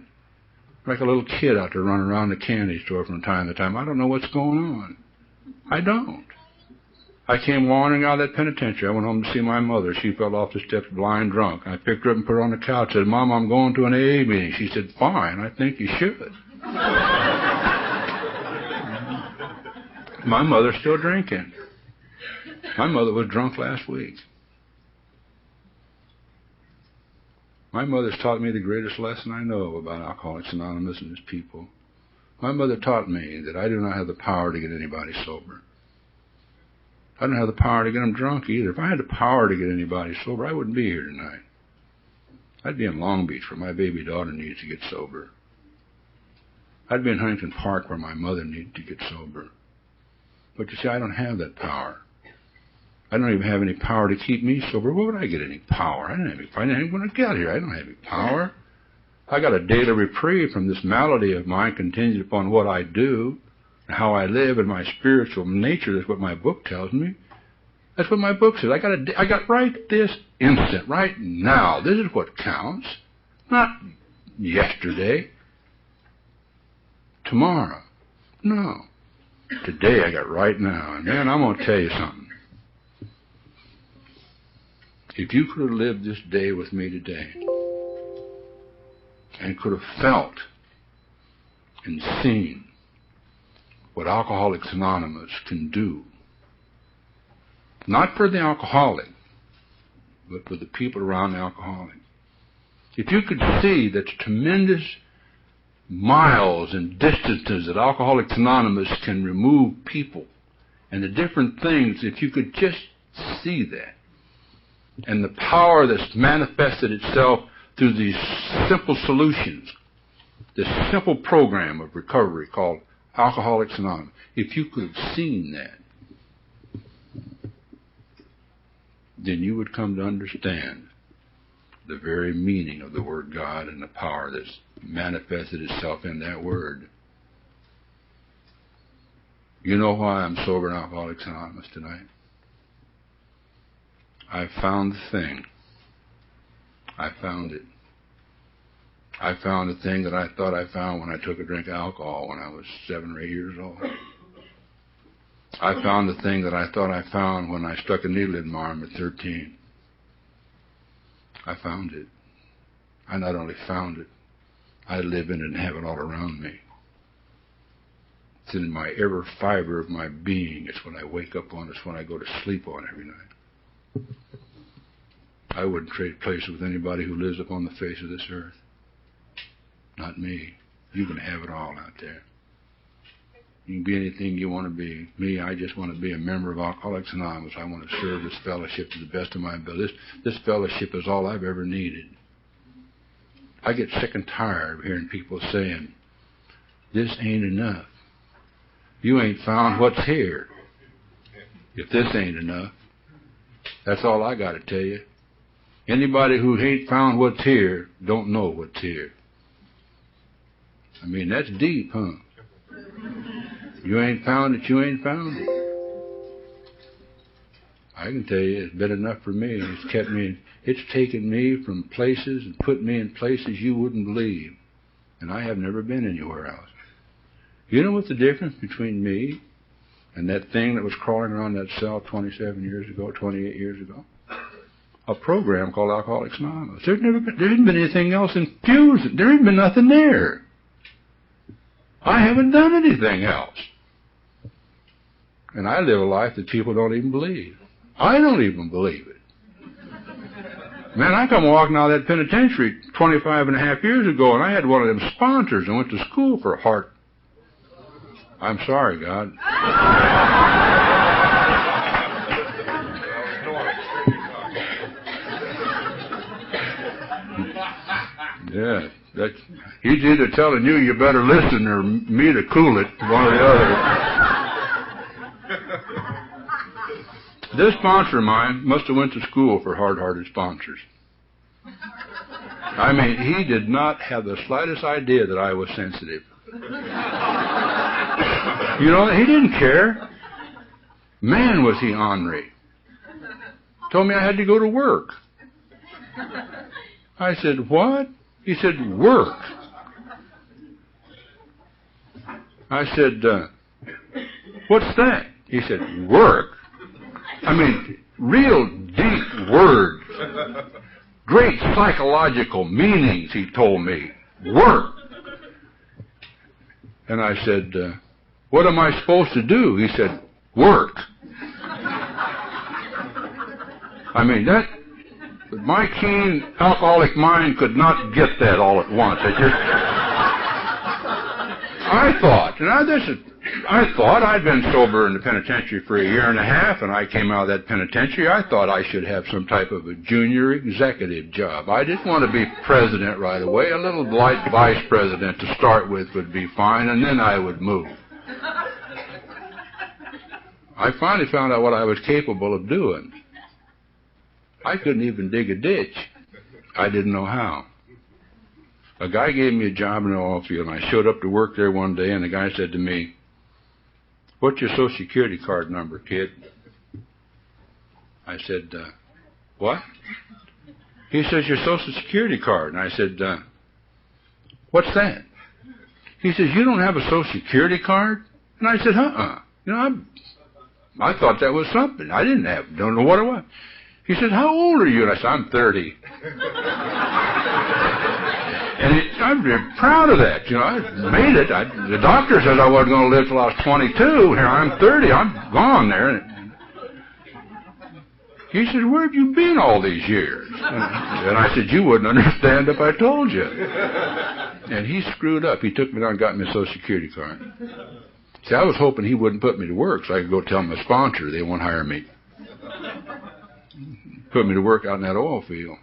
Like a little kid out there running around the candy store from time to time. I don't know what's going on. I don't. I came wandering out of that penitentiary. I went home to see my mother. She fell off the steps blind drunk. I picked her up and put her on the couch. I said, Mom, I'm going to an AA meeting. She said, fine, I think you should. My mother's still drinking. My mother was drunk last week. My mother's taught me the greatest lesson I know about Alcoholics Anonymous and its people. My mother taught me that I do not have the power to get anybody sober. I don't have the power to get them drunk either. If I had the power to get anybody sober, I wouldn't be here tonight. I'd be in Long Beach where my baby daughter needs to get sober. I'd be in Huntington Park where my mother needed to get sober. But you see, I don't have that power. I don't even have any power to keep me sober. Where would I get any power? I don't have any power. When I get here, I don't have any power. I got a daily reprieve from this malady of mine contingent upon what I do, and how I live, and my spiritual nature. That's what my book tells me. That's what my book says. I got right this instant, right now. This is what counts. Not yesterday. Tomorrow. No. Today I got right now. And man, I'm going to tell you something. If you could have lived this day with me today, and could have felt and seen what Alcoholics Anonymous can do, not for the alcoholic, but for the people around the alcoholic. If you could see the tremendous miles and distances that Alcoholics Anonymous can remove people, and the different things, if you could just see that, and the power that's manifested itself through these simple solutions this simple program of recovery called Alcoholics Anonymous. If you could have seen that, then you would come to understand the very meaning of the word God and the power that's manifested itself in that word. You know why I'm sober in Alcoholics Anonymous tonight? I found the thing. I found it. I found the thing that I thought I found when I took a drink of alcohol when I was 7 or 8 years old. I found the thing that I thought I found when I stuck a needle in my arm at 13. I found it. I not only found it, I live in it and have it all around me. It's in my every fiber of my being. It's when I wake up on. It's when I go to sleep on every night. I wouldn't trade places with anybody who lives upon the face of this earth. Not me. You can have it all out there. You can be anything you want to be. Me, I just want to be a member of Alcoholics Anonymous. I want to serve this fellowship to the best of my ability. This fellowship is all I've ever needed. I get sick and tired of hearing people saying, this ain't enough. You ain't found what's here. If this ain't enough, that's all I got to tell you. Anybody who ain't found what's here don't know what's here. I mean, that's deep, huh? You ain't found it, you ain't found it. I can tell you, it's been enough for me. It's kept me, it's taken me from places and put me in places you wouldn't believe. And I have never been anywhere else. You know what's the difference between me and that thing that was crawling around that cell 27 years ago, 28 years ago? A program called Alcoholics Anonymous. There hasn't been anything else infused. There hasn't been nothing there. I haven't done anything else. And I live a life that people don't even believe. I don't even believe it. Man, I come walking out of that penitentiary 25 and a half years ago, and I had one of them sponsors and went to school for heart. I'm sorry, God. Yeah, he's either telling you better listen or me to cool it, one or the other. This sponsor of mine must have went to school for hard-hearted sponsors. I mean, he did not have the slightest idea that I was sensitive. You know, he didn't care. Man, was he ornery. Told me I had to go to work. I said, what? He said, work. I said, what's that? He said, work. I mean, real deep words. Great psychological meanings, he told me. Work. And I said, what am I supposed to do? He said, work. I mean, my keen alcoholic mind could not get that all at once. I thought I'd been sober in the penitentiary for 1.5 years, and I came out of that penitentiary. I thought I should have some type of a junior executive job. I didn't want to be president right away. A little light vice president to start with would be fine, and then I would move. I finally found out what I was capable of doing. I couldn't even dig a ditch. I didn't know how. A guy gave me a job in the oil field, and I showed up to work there one day, and the guy said to me, what's your Social Security card number, kid? I said, what? He says, your Social Security card. And I said, what's that? He says, you don't have a Social Security card? And I said, You know, I thought that was something. I don't know what it was. He said, how old are you? And I said, I'm 30. And I'm very proud of that. You know, I made it. The doctor said I wasn't going to live till I was 22. Here I'm 30. I'm gone there. He said, where have you been all these years? And I said, you wouldn't understand if I told you. And he screwed up. He took me down and got me a Social Security card. See, I was hoping he wouldn't put me to work so I could go tell my sponsor they won't hire me. Put me to work out in that oil field.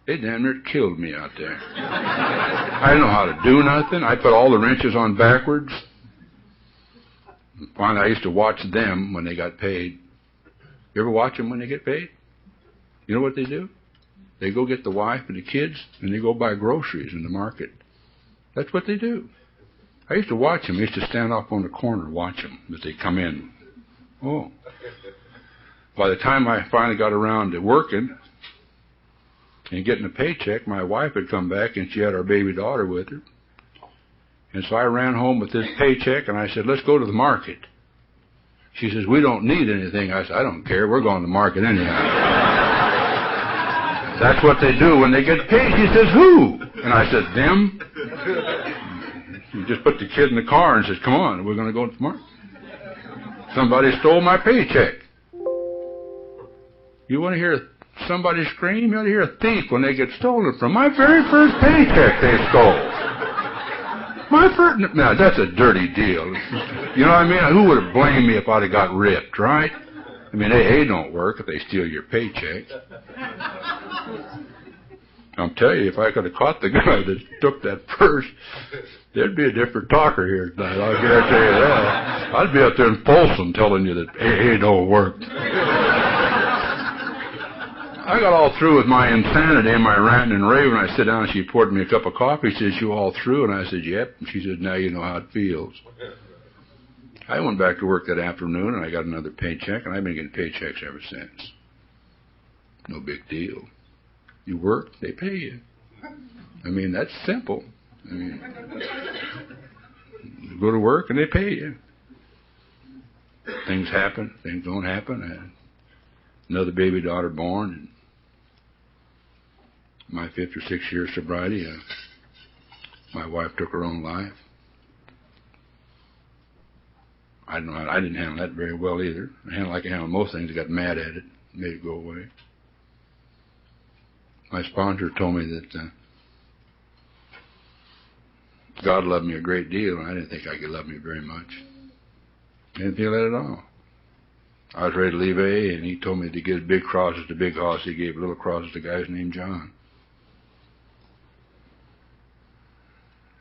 They damn near killed me out there. I didn't know how to do nothing. I put all the wrenches on backwards. And finally, I used to watch them when they got paid. You ever watch them when they get paid? You know what they do? They go get the wife and the kids, and they go buy groceries in the market. That's what they do. I used to watch them. I used to stand up on the corner and watch them as they come in. Oh. By the time I finally got around to working and getting a paycheck, my wife had come back, and she had our baby daughter with her. And so I ran home with this paycheck, and I said, let's go to the market. She says, we don't need anything. I said, I don't care. We're going to the market anyhow. That's what they do when they get paid. She says, who? And I said, them. He just put the kid in the car and says, come on, we're going to go to the market. Somebody stole my paycheck. You want to hear somebody scream? You want to hear a thief when they get stolen from. My very first paycheck they stole. Now, that's a dirty deal. You know what I mean? Who would have blamed me if I'd have got ripped, right? I mean, AA don't work if they steal your paycheck. I'll tell you, if I could have caught the guy that took that purse, there'd be a different talker here tonight. I'll guarantee you that. I'd be out there in Folsom telling you that AA don't work. I got all through with my insanity and my ranting and raving. I sit down and she poured me a cup of coffee. She says, you all through? And I said, yep. And she said, now you know how it feels. I went back to work that afternoon and I got another paycheck, and I've been getting paychecks ever since. No big deal. You work, they pay you. I mean, that's simple. I mean, you go to work and they pay you. Things happen, things don't happen. I had another baby daughter born, and my 5th or 6th year of sobriety, my wife took her own life. I didn't handle that very well either. I handled like I handled most things. I got mad at it, made it go away. My sponsor told me that God loved me a great deal, and I didn't think I could love me very much. I didn't feel that at all. I was ready to leave AA, and he told me to give big crosses to big hoss. He gave little crosses to guys named John.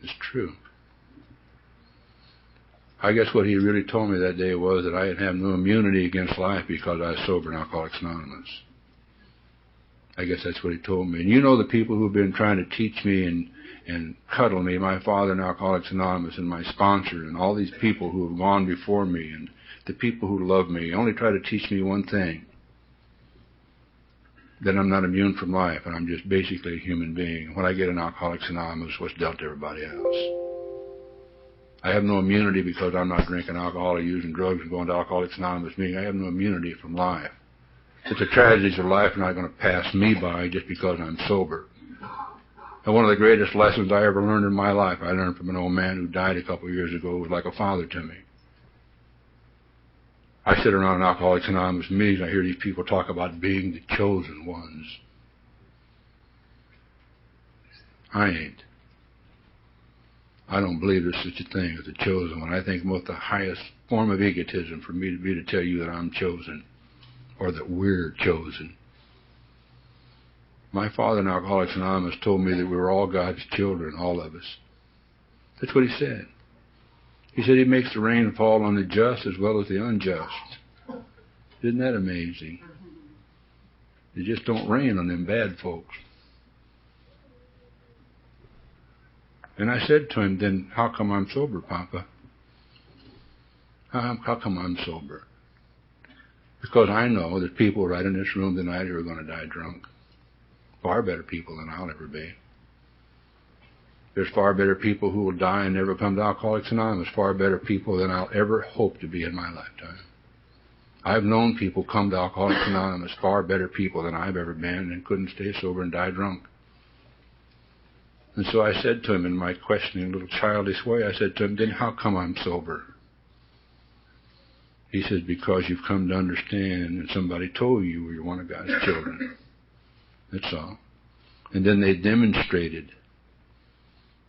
It's true. I guess what he really told me that day was that I have no immunity against life because I was sober in Alcoholics Anonymous. I guess that's what he told me. And you know the people who've been trying to teach me and cuddle me, my father in Alcoholics Anonymous and my sponsor and all these people who have gone before me and the people who love me only try to teach me one thing, that I'm not immune from life and I'm just basically a human being. When I get in Alcoholics Anonymous, what's dealt to everybody else. I have no immunity because I'm not drinking alcohol or using drugs and going to Alcoholics Anonymous meeting. I have no immunity from life. It's the tragedies of life are not going to pass me by just because I'm sober. And one of the greatest lessons I ever learned in my life, I learned from an old man who died a couple of years ago, who was like a father to me. I sit around in Alcoholics Anonymous meetings, and I hear these people talk about being the chosen ones. I ain't. I don't believe there's such a thing as a chosen one. I think most the highest form of egotism for me to be to tell you that I'm chosen or that we're chosen. My father in Alcoholics Anonymous told me that we were all God's children, all of us. That's what he said. He said he makes the rain fall on the just as well as the unjust. Isn't that amazing? It just don't rain on them bad folks. And I said to him, then how come I'm sober, Papa? How come I'm sober? Because I know that people right in this room tonight who are going to die drunk. Far better people than I'll ever be. There's far better people who will die and never come to Alcoholics Anonymous. Far better people than I'll ever hope to be in my lifetime. I've known people come to Alcoholics Anonymous, far better people than I've ever been, and couldn't stay sober and die drunk. And so I said to him in my questioning little childish way, I said to him, then how come I'm sober? He says, because you've come to understand and somebody told you you're one of God's children. That's all. And then they demonstrated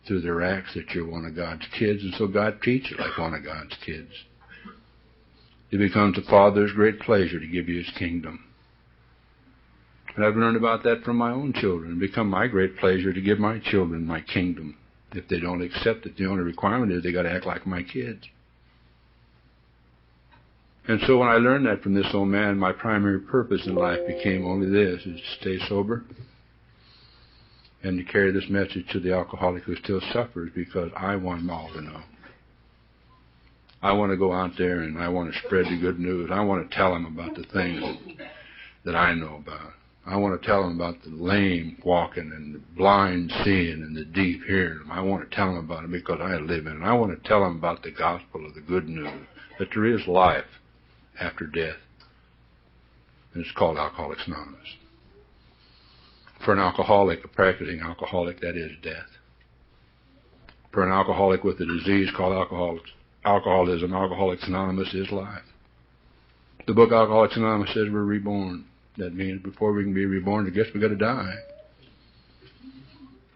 through their acts that you're one of God's kids, and so God treats you like one of God's kids. It becomes the Father's great pleasure to give you His kingdom. And I've learned about that from my own children. It's become my great pleasure to give my children my kingdom. If they don't accept it, the only requirement is they got to act like my kids. And so when I learned that from this old man, my primary purpose in life became only this, is to stay sober and to carry this message to the alcoholic who still suffers, because I want them all to know. I want to go out there and I want to spread the good news. I want to tell them about the things that I know about. I want to tell them about the lame walking and the blind seeing and the deaf hearing. I want to tell them about it because I live in it. I want to tell them about the gospel of the good news, that there is life after death. And it's called Alcoholics Anonymous. For an alcoholic, a practicing alcoholic, that is death. For an alcoholic with a disease called alcoholism, Alcoholics Anonymous is life. The book Alcoholics Anonymous says we're reborn. That means before we can be reborn, I guess we got to die.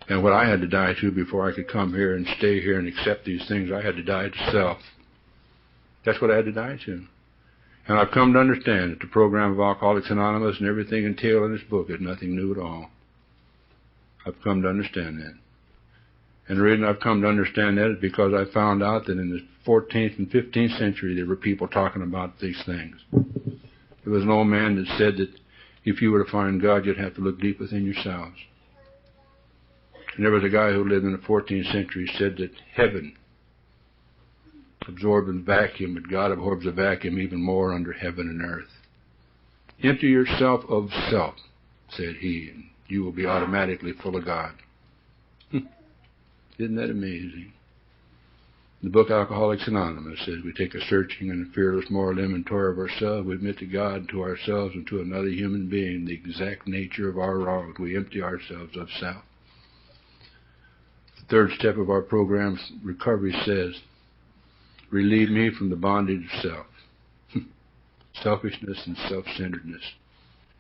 And what I had to die to before I could come here and stay here and accept these things, I had to die to self. That's what I had to die to. And I've come to understand that the program of Alcoholics Anonymous and everything entailed in this book is nothing new at all. I've come to understand that. And the reason I've come to understand that is because I found out that in the 14th and 15th century there were people talking about these things. There was an old man that said that if you were to find God, you'd have to look deep within yourselves. And there was a guy who lived in the 14th century who said that heaven absorbs a vacuum, but God absorbs a vacuum even more under heaven and earth. Empty yourself of self, said he, and you will be automatically full of God. Isn't that amazing? The book Alcoholics Anonymous says we take a searching and a fearless moral inventory of ourselves. We admit to God, to ourselves, and to another human being the exact nature of our wrongs. We empty ourselves of self. The third step of our program's recovery says, relieve me from the bondage of self. Selfishness and self-centeredness.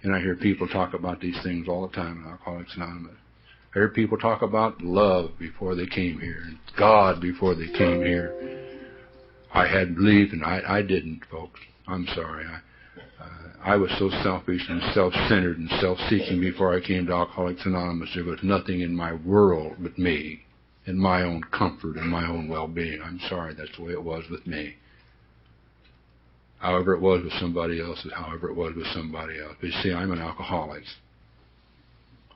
And I hear people talk about these things all the time in Alcoholics Anonymous. I hear people talk about love before they came here, and God before they came here. I had belief, and I didn't, folks. I'm sorry. I was so selfish and self-centered and self-seeking before I came to Alcoholics Anonymous. There was nothing in my world but me and my own comfort and my own well-being. I'm sorry, that's the way it was with me. However it was with somebody else is however it was with somebody else. But you see, I'm an alcoholic.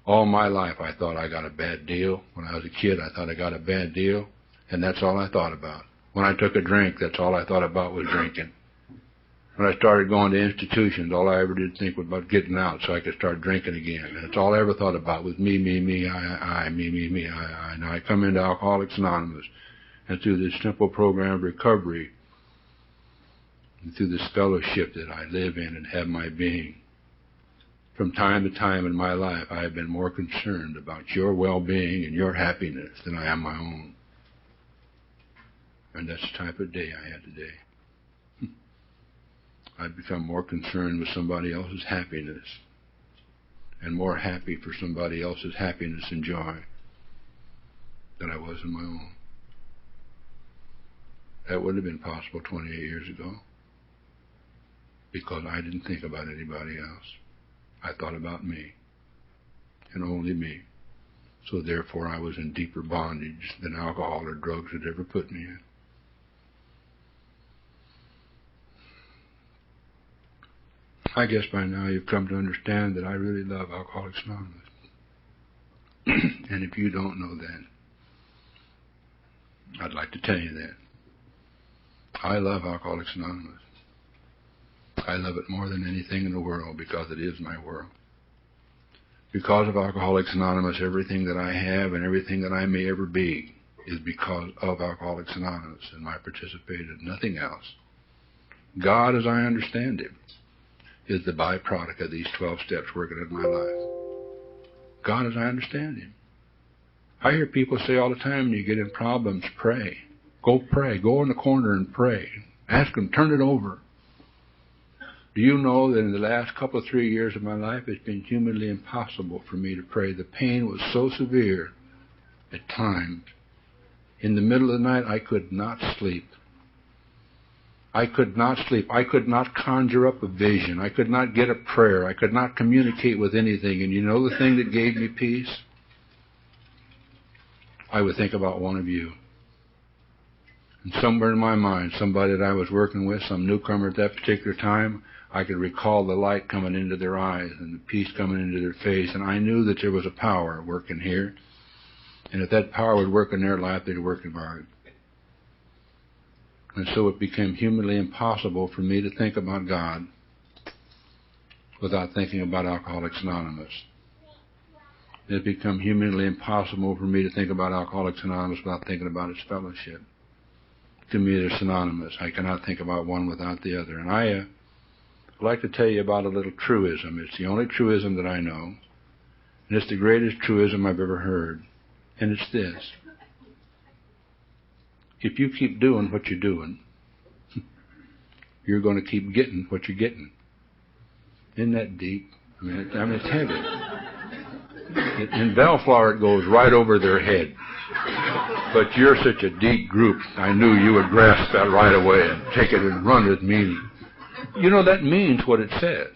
All my life I thought I got a bad deal. When I was a kid, I thought I got a bad deal, and that's all I thought about. When I took a drink, that's all I thought about was drinking. When I started going to institutions, all I ever did think was about getting out so I could start drinking again. And that's all I ever thought about was me, I, me, I. Now I come into Alcoholics Anonymous, and through this simple program of recovery, and through this fellowship that I live in and have my being, from time to time in my life, I have been more concerned about your well-being and your happiness than I am my own. And that's the type of day I had today. I've become more concerned with somebody else's happiness and more happy for somebody else's happiness and joy than I was in my own. That wouldn't have been possible 28 years ago because I didn't think about anybody else. I thought about me, and only me. So therefore I was in deeper bondage than alcohol or drugs had ever put me in. I guess by now you've come to understand that I really love Alcoholics Anonymous. And if you don't know that, I'd like to tell you that. I love Alcoholics Anonymous. I love it more than anything in the world because it is my world. Because of Alcoholics Anonymous, everything that I have and everything that I may ever be is because of Alcoholics Anonymous and my participation, nothing else. God, as I understand Him, is the byproduct of these 12 steps working in my life. God, as I understand Him. I hear people say all the time when you get in problems, pray. Go pray. Go in the corner and pray. Ask Him, turn it over. Do you know that in the last couple of 3 years of my life, it's been humanly impossible for me to pray. The pain was so severe at times. In the middle of the night, I could not sleep. I could not sleep. I could not conjure up a vision. I could not get a prayer. I could not communicate with anything. And you know the thing that gave me peace? I would think about one of you. And somewhere in my mind, somebody that I was working with, some newcomer at that particular time, I could recall the light coming into their eyes and the peace coming into their face. And I knew that there was a power working here. And if that power would work in their life, they'd work in mine. And so it became humanly impossible for me to think about God without thinking about Alcoholics Anonymous. It became humanly impossible for me to think about Alcoholics Anonymous without thinking about its fellowship. To me, they're synonymous. I cannot think about one without the other. And I'd like to tell you about a little truism. It's the only truism that I know. And it's the greatest truism I've ever heard. And it's this. If you keep doing what you're doing, you're going to keep getting what you're getting. Isn't that deep? I mean, it's heavy. In Bellflower, it goes right over their head. But you're such a deep group, I knew you would grasp that right away and take it and run with meaning. You know, that means what it says.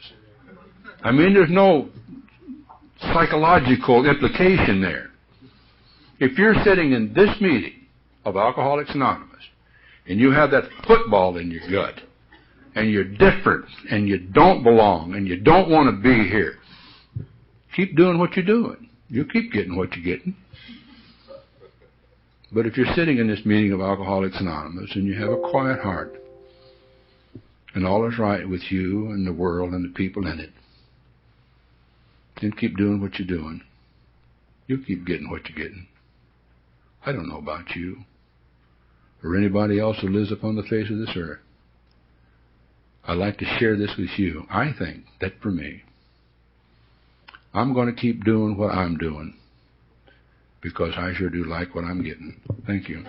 I mean, there's no psychological implication there. If you're sitting in this meeting of Alcoholics Anonymous, and you have that football in your gut, and you're different, and you don't belong, and you don't want to be here, keep doing what you're doing. You'll keep getting what you're getting. But if you're sitting in this meeting of Alcoholics Anonymous, and you have a quiet heart, and all is right with you and the world and the people in it, then keep doing what you're doing. You'll keep getting what you're getting. I don't know about you, or anybody else who lives upon the face of this earth. I'd like to share this with you. I think that for me, I'm going to keep doing what I'm doing because I sure do like what I'm getting. Thank you.